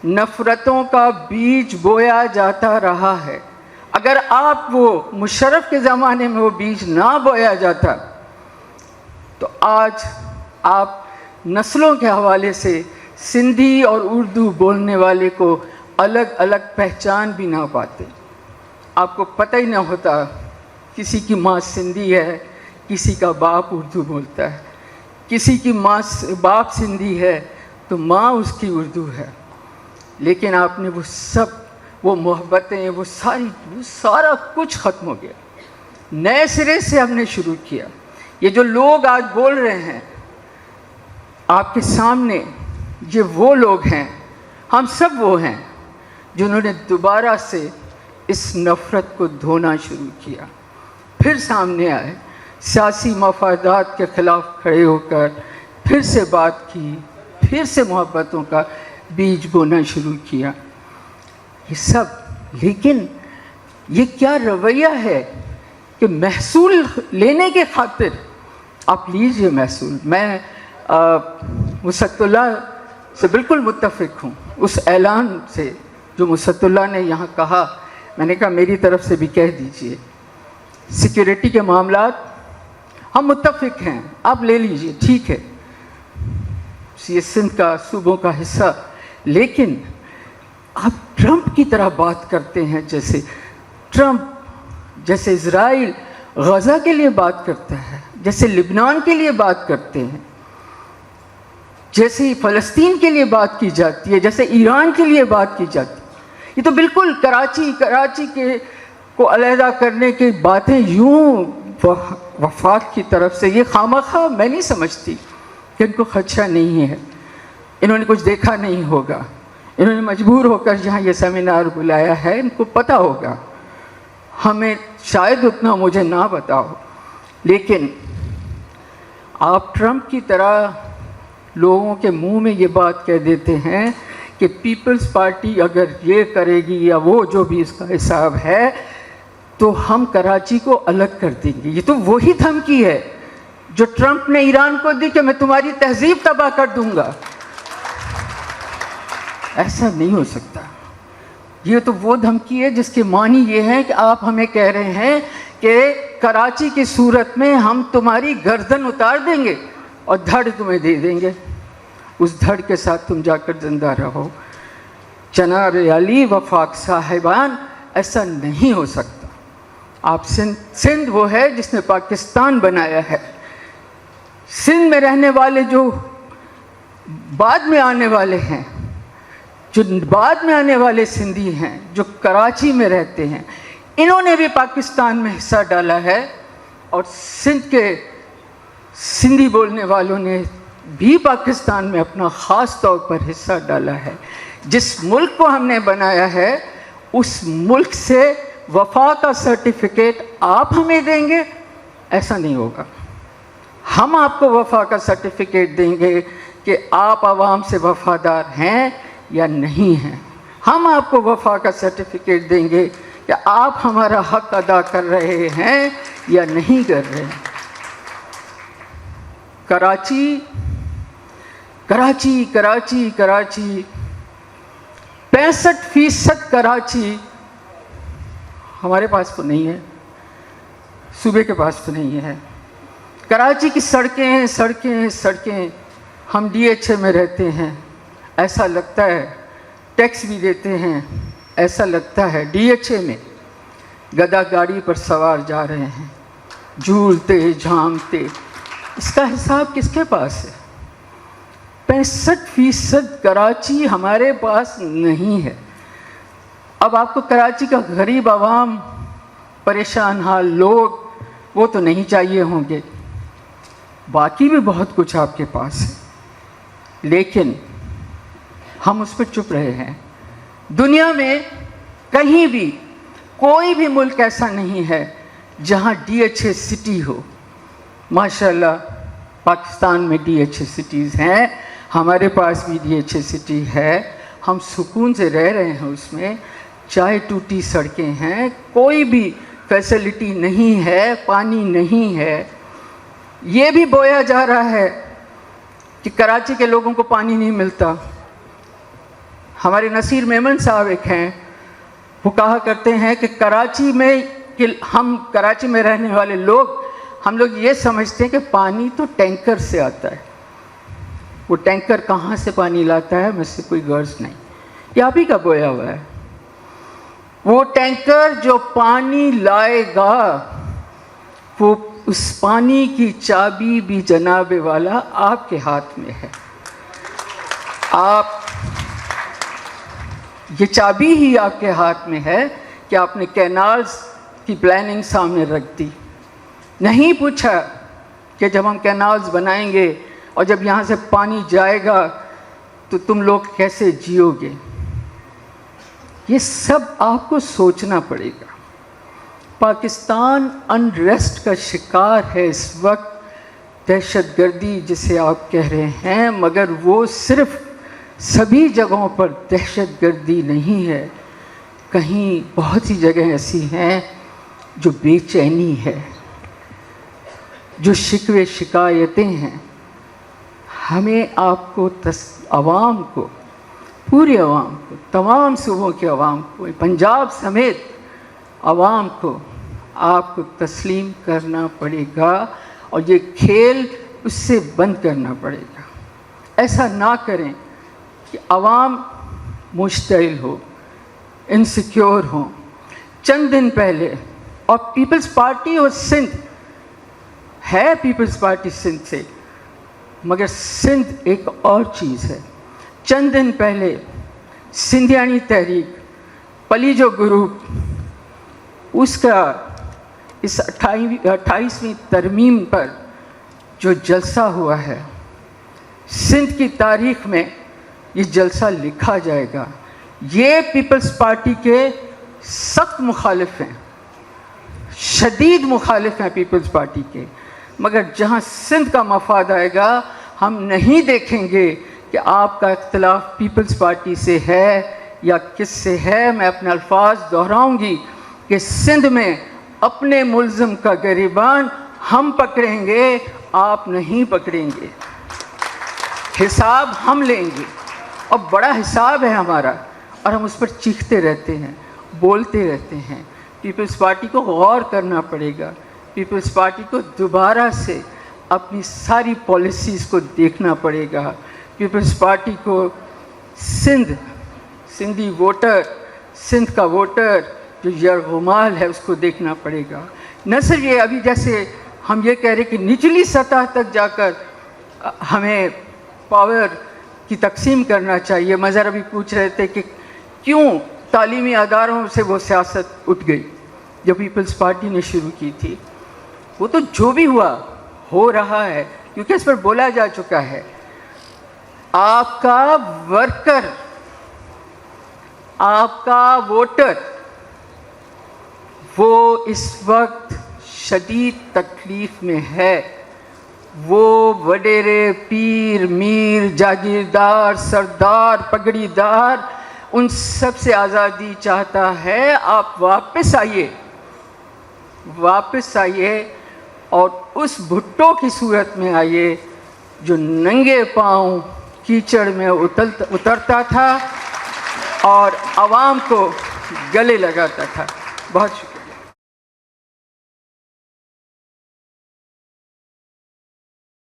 نفرتوں کا بیج بویا جاتا رہا ہے. اگر آپ وہ مشرف کے زمانے میں وہ بیج نہ بویا جاتا تو آج آپ نسلوں کے حوالے سے سندھی اور اردو بولنے والے کو الگ الگ پہچان بھی نہ پاتے. آپ کو پتہ ہی نہ ہوتا کسی کی ماں سندھی ہے، کسی کا باپ اردو بولتا ہے، کسی کی ماں باپ سندھی ہے تو ماں اس کی اردو ہے. لیکن آپ نے وہ سب، وہ محبتیں، وہ سارا کچھ ختم ہو گیا. نئے سرے سے ہم نے شروع کیا. یہ جو لوگ آج بول رہے ہیں آپ کے سامنے، یہ وہ لوگ ہیں، ہم سب وہ ہیں جنہوں نے دوبارہ سے اس نفرت کو دھونا شروع کیا. پھر سامنے آئے، سیاسی مفادات کے خلاف کھڑے ہو کر پھر سے بات کی، پھر سے محبتوں کا بیج بونا شروع کیا. یہ سب، لیکن یہ کیا رویہ ہے کہ محصول لینے کے خاطر آپ لیجئے محصول. میں مسد اللہ سے بالکل متفق ہوں اس اعلان سے جو مسد اللہ نے یہاں کہا. میں نے کہا میری طرف سے بھی کہہ دیجئے، سیکیورٹی کے معاملات ہم متفق ہیں، آپ لے لیجئے، ٹھیک ہے، یہ سندھ کا صوبوں کا حصہ. لیکن آپ ٹرمپ کی طرح بات کرتے ہیں، جیسے ٹرمپ، جیسے اسرائیل غزہ کے لیے بات کرتا ہے، جیسے لبنان کے لیے بات کرتے ہیں، جیسے فلسطین کے لیے بات کی جاتی ہے، جیسے ایران کے لیے بات کی جاتی ہے. یہ تو بالکل کراچی کے کو علیحدہ کرنے کی باتیں یوں وفاق کی طرف سے. یہ خامخواہ میں نہیں سمجھتی کہ ان کو خدشہ نہیں ہے، انہوں نے کچھ دیکھا نہیں ہوگا، انہوں نے مجبور ہو کر جہاں یہ سیمینار بلایا ہے ان کو پتہ ہوگا. ہمیں شاید اتنا مجھے نہ پتا ہو، لیکن آپ ٹرمپ کی طرح لوگوں کے منہ میں یہ بات کہہ دیتے ہیں کہ پیپلز پارٹی اگر یہ کرے گی یا وہ جو بھی اس کا حساب ہے تو ہم کراچی کو الگ کر دیں گے. یہ تو وہی دھمکی ہے جو ٹرمپ نے ایران کو دی کہ میں تمہاری تہذیب تباہ کر دوں گا. ایسا نہیں ہو سکتا. یہ تو وہ دھمکی ہے جس کے معنی یہ ہے کہ آپ ہمیں کہہ رہے ہیں کہ کراچی کی صورت میں ہم تمہاری گردن اتار دیں گے اور دھڑ تمہیں دے دیں گے، اس دھڑ کے ساتھ تم جا کر زندہ رہو. جناب علی وفاق صاحبان، ایسا نہیں ہو سکتا. آپ سندھ وہ ہے جس نے پاکستان بنایا ہے. سندھ میں رہنے والے جو بعد میں آنے والے ہیں، جو بعد میں آنے والے سندھی ہیں جو کراچی میں رہتے ہیں، انہوں نے بھی پاکستان میں حصہ ڈالا ہے، اور سندھ کے سندھی بولنے والوں نے بھی پاکستان میں اپنا خاص طور پر حصہ ڈالا ہے. جس ملک کو ہم نے بنایا ہے اس ملک سے وفا کا سرٹیفکیٹ آپ ہمیں دیں گے؟ ایسا نہیں ہوگا. ہم آپ کو وفا کا سرٹیفکیٹ دیں گے کہ آپ عوام سے وفادار ہیں یا نہیں ہیں. ہم آپ کو وفا کا سرٹیفکیٹ دیں گے کہ آپ ہمارا حق ادا کر رہے ہیں یا نہیں کر رہے ہیں. کراچی کراچی کراچی کراچی 65% کراچی ہمارے پاس تو نہیں ہے، صوبے کے پاس تو نہیں ہے. کراچی کی سڑکیں سڑکیں سڑکیں، ہم ڈی ایچ اے میں رہتے ہیں، ایسا لگتا ہے، ٹیکس بھی دیتے ہیں، ایسا لگتا ہے ڈی ایچ اے میں گدا گاڑی پر سوار جا رہے ہیں، جھولتے جھامتے. اس کا حساب کس کے پاس ہے؟ 65% کراچی ہمارے پاس نہیں ہے. اب آپ کو کراچی کا غریب عوام، پریشان حال لوگ، وہ تو نہیں چاہیے ہوں گے. باقی بھی بہت کچھ آپ کے پاس ہے، لیکن ہم اس پہ چپ رہے ہیں. دنیا میں کہیں بھی کوئی بھی ملک ایسا نہیں ہے جہاں ڈی ایچ اے سٹی ہو. ماشاءاللہ پاکستان میں ڈی ایچ اے سٹیز ہیں، ہمارے پاس بھی ڈی ایچ اے سٹی ہے، ہم سکون سے رہ رہے ہیں اس میں. چائے ٹوٹی سڑکیں ہیں، کوئی بھی فیسلٹی نہیں ہے، پانی نہیں ہے. یہ بھی بویا جا رہا ہے کہ کراچی کے لوگوں کو پانی نہیں ملتا. ہمارے نصیر میمن صاحب ایک ہیں، وہ کہا کرتے ہیں کہ ہم کراچی میں رہنے والے لوگ، ہم لوگ یہ سمجھتے ہیں کہ پانی تو ٹینکر سے آتا ہے. وہ ٹینکر کہاں سے پانی لاتا ہے مجھ سے کوئی غرض نہیں، یہ آپ ہی کا بویا ہوا ہے. وہ ٹینکر جو پانی لائے گا، وہ اس پانی کی چابی بھی جناب والا آپ کے ہاتھ میں ہے. آپ یہ چابی ہی آپ کے ہاتھ میں ہے کہ آپ نے کینالز کی پلاننگ سامنے رکھ دی. نہیں پوچھا کہ جب ہم کینالز بنائیں گے اور جب یہاں سے پانی جائے گا تو تم لوگ کیسے جیو گے. یہ سب آپ کو سوچنا پڑے گا. پاکستان انریسٹ کا شکار ہے اس وقت، دہشت گردی جسے آپ کہہ رہے ہیں، مگر وہ صرف سبھی جگہوں پر دہشت گردی نہیں ہے. کہیں بہت سی جگہیں ایسی ہیں جو بے چینی ہے، جو شکوے شکایتیں ہیں. ہمیں آپ کو عوام کو، پورے عوام کو، تمام صوبوں کے عوام کو، پنجاب سمیت عوام کو آپ کو تسلیم کرنا پڑے گا اور یہ کھیل اس سے بند کرنا پڑے گا. ایسا نہ کریں کہ عوام مشتعل ہو، انسیکیور ہوں. چند دن پہلے، اور پیپلز پارٹی اور سندھ ہے، پیپلز پارٹی سندھ سے، مگر سندھ ایک اور چیز ہے. چند دن پہلے سندھیانی تحریک، پلیجو گروپ، اس کا اس 28ویں ترمیم پر جو جلسہ ہوا ہے، سندھ کی تاریخ میں یہ جلسہ لکھا جائے گا. یہ پیپلز پارٹی کے سخت مخالف ہیں، شدید مخالف ہیں پیپلز پارٹی کے، مگر جہاں سندھ کا مفاد آئے گا ہم نہیں دیکھیں گے کہ آپ کا اختلاف پیپلز پارٹی سے ہے یا کس سے ہے. میں اپنے الفاظ دہراؤں گی کہ سندھ میں اپنے ملزم کا گریبان ہم پکڑیں گے، آپ نہیں پکڑیں گے. حساب ہم لیں گے، اور بڑا حساب ہے ہمارا، اور ہم اس پر چیختے رہتے ہیں، بولتے رہتے ہیں. پیپلز پارٹی کو غور کرنا پڑے گا. پیپلز پارٹی کو دوبارہ سے اپنی ساری پالیسیز کو دیکھنا پڑے گا. پیپلز پارٹی کو سندھی ووٹر، سندھ کا ووٹر جو یرغمال ہے، اس کو دیکھنا پڑے گا. نہ صرف یہ، ابھی جیسے ہم یہ کہہ رہے کہ نچلی سطح تک جا کر ہمیں پاور کی تقسیم کرنا چاہیے. میں ذرا بھی پوچھ رہے تھے کہ کیوں تعلیمی اداروں سے وہ سیاست اٹھ گئی جو پیپلز پارٹی نے شروع کی تھی. وہ تو جو بھی ہوا ہو رہا ہے، کیونکہ اس پر بولا جا چکا ہے. آپ کا ورکر، آپ کا ووٹر، وہ اس وقت شدید تکلیف میں ہے. وہ وڈیرے، پیر، میر، جاگیردار، سردار، پگڑی دار، ان سب سے آزادی چاہتا ہے. آپ واپس آئیے، واپس آئیے، اور اس بھٹو کی صورت میں آئیے جو ننگے پاؤں کیچڑ میں اترتا تھا اور عوام کو گلے لگاتا تھا. بہت شکریہ.